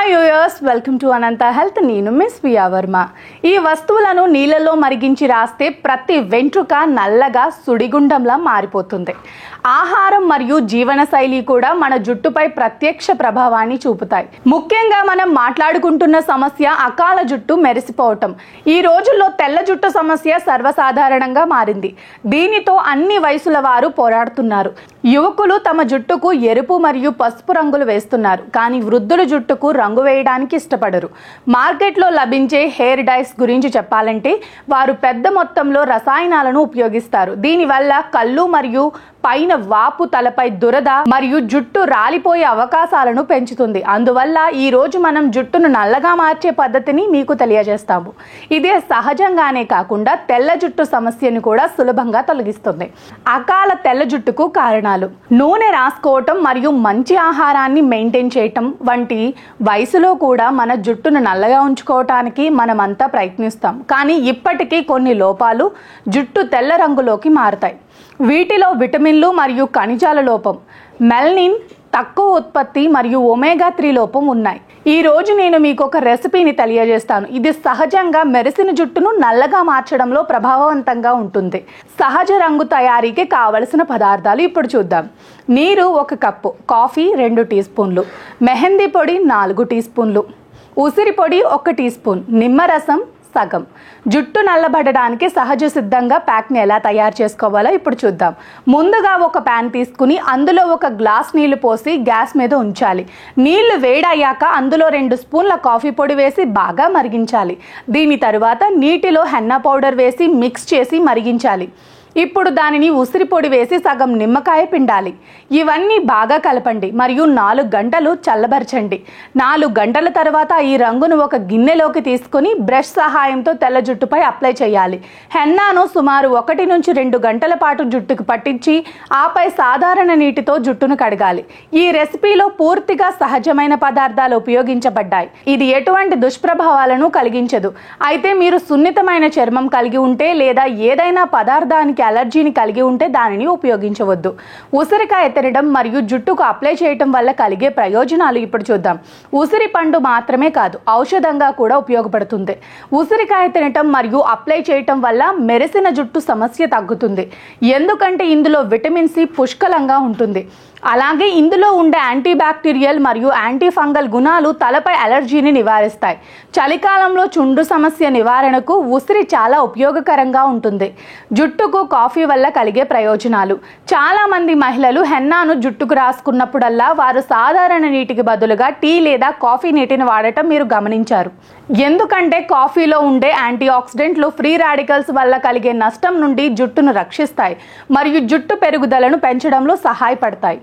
Hi viewers, welcome to Anantha Health. నేను Miss వియా వర్మ. ఈ వస్తువులను నీళ్ళలో మరిగించి రాస్తే ప్రతి వెంట్రుక నల్లగా సుడిగుండంలా మారిపోతుంది. ఆహారం మరియు జీవనశైలి కూడా మన జుట్టుపై ప్రత్యక్ష ప్రభావాన్ని చూపుతాయి. ముఖ్యంగా మనం మాట్లాడుకుంటున్న సమస్య అకాల జుట్టు మెరిసిపోవటం. ఈ రోజుల్లో తెల్ల జుట్టు సమస్య సర్వసాధారణంగా మారింది. దీనితో అన్ని వయసుల వారు పోరాడుతున్నారు. యువకులు తమ జుట్టుకు ఎరుపు మరియు పసుపు రంగులు వేస్తున్నారు, కానీ వృద్ధుల జుట్టుకు రంగు వేయడానికి ఇష్టపడరు. మార్కెట్లో లభించే హెయిర్ డైస్ గురించి చెప్పాలంటే వారు పెద్ద మొత్తంలో రసాయనాలను ఉపయోగిస్తారు. దీనివల్ల కళ్ళు మరియు పైన వాపు, తలపై దురద మరియు జుట్టు రాలిపోయే అవకాశాలను పెంచుతుంది. అందువల్ల ఈ రోజు మనం జుట్టును నల్లగా మార్చే పద్ధతిని మీకు తెలియజేస్తాము. ఇదే సహజంగానే కాకుండా తెల్ల జుట్టు సమస్యను కూడా సులభంగా తొలగిస్తుంది. అకాల తెల్ల జుట్టుకు కారణాలు: నూనె రాసుకోవటం మరియు మంచి ఆహారాన్ని మెయింటైన్ చేయటం వంటి వయసులో కూడా మన జుట్టును నల్లగా ఉంచుకోవటానికి మనమంతా ప్రయత్నిస్తాం. కానీ ఇప్పటికీ కొన్ని లోపాలు జుట్టు తెల్ల రంగులోకి మారుతాయి. వీటిలో విటమిన్లు మరియు ఖనిజాల లోపం, మెలనిన్ తక్కువ ఉత్పత్తి మరియు ఒమేగా 3 లోపం ఉన్నాయి. ఈ రోజు నేను మీకు ఒక రెసిపీని తెలియజేస్తాను. ఇది సహజంగా మెరిసిన జుట్టును నల్లగా మార్చడంలో ప్రభావవంతంగా ఉంటుంది. సహజ రంగు తయారీకి కావలసిన పదార్థాలు ఇప్పుడు చూద్దాం. నీరు 1 కప్పు, కాఫీ 2 టీ స్పూన్లు, మెహందీ పొడి 4 టీ స్పూన్లు, ఉసిరి పొడి 1 టీ స్పూన్, నిమ్మరసం సగం. జుట్టు నల్లబడడానికి సహజ సిద్ధంగా ప్యాక్ని ఎలా తయారు చేసుకోవాలో ఇప్పుడు చూద్దాం. ముందుగా ఒక ప్యాన్ తీసుకుని అందులో 1 గ్లాస్ నీళ్లు పోసి గ్యాస్ మీద ఉంచాలి. నీళ్లు వేడయ్యాక అందులో 2 స్పూన్ల కాఫీ పొడి వేసి బాగా మరిగించాలి. దీని తరువాత నీటిలో హెన్నా పౌడర్ వేసి మిక్స్ చేసి మరిగించాలి. ఇప్పుడు దానిని ఉసిరి పొడి వేసి సగం నిమ్మకాయ పిండాలి. ఇవన్నీ బాగా కలపండి మరియు 4 గంటలు చల్లబరచండి. 4 గంటల తర్వాత ఈ రంగును ఒక గిన్నెలోకి తీసుకుని బ్రష్ సహాయంతో తెల్ల జుట్టుపై అప్లై చేయాలి. హెన్నాను సుమారు 1 నుంచి 2 గంటల పాటు జుట్టుకు పట్టించి ఆపై సాధారణ నీటితో జుట్టును కడగాలి. ఈ రెసిపీలో పూర్తిగా సహజమైన పదార్థాలు ఉపయోగించబడ్డాయి. ఇది ఎటువంటి దుష్ప్రభావాలను కలిగించదు. అయితే మీరు సున్నితమైన చర్మం కలిగి ఉంటే లేదా ఏదైనా పదార్థానికి అలర్జీని కలిగి ఉంటే దానిని ఉపయోగించవద్దు. ఉసిరికాయ తినడం మరియు జుట్టుకు అప్లై చేయటం వల్ల కలిగే ప్రయోజనాలు ఇప్పుడు చూద్దాం. ఉసిరి పండు మాత్రమే కాదు, ఔషధంగా కూడా ఉపయోగపడుతుంది. ఉసిరికాయ తినటం మరియు అప్లై చేయటం వల్ల మెరిసిన జుట్టు సమస్య తగ్గుతుంది. ఎందుకంటే ఇందులో విటమిన్ సి పుష్కలంగా ఉంటుంది. అలాగే ఇందులో ఉండే యాంటీ బ్యాక్టీరియల్ మరియు యాంటీ ఫంగల్ గుణాలు తలపై అలర్జీని నివారిస్తాయి. చలికాలంలో చుండ్రు సమస్య నివారణకు ఉసిరి చాలా ఉపయోగకరంగా ఉంటుంది. జుట్టుకు కాఫీ వల్ల కలిగే ప్రయోజనాలు: చాలా మంది మహిళలు హెన్నాను జుట్టుకు రాసుకున్నప్పుడల్లా వారు సాధారణ నీటికి బదులుగా టీ లేదా కాఫీ నీటిని వాడటం మీరు గమనించారు. ఎందుకంటే కాఫీలో ఉండే యాంటీ ఆక్సిడెంట్లు ఫ్రీ రాడికల్స్ వల్ల కలిగే నష్టం నుండి జుట్టును రక్షిస్తాయి మరియు జుట్టు పెరుగుదలను పెంచడంలో సహాయపడతాయి.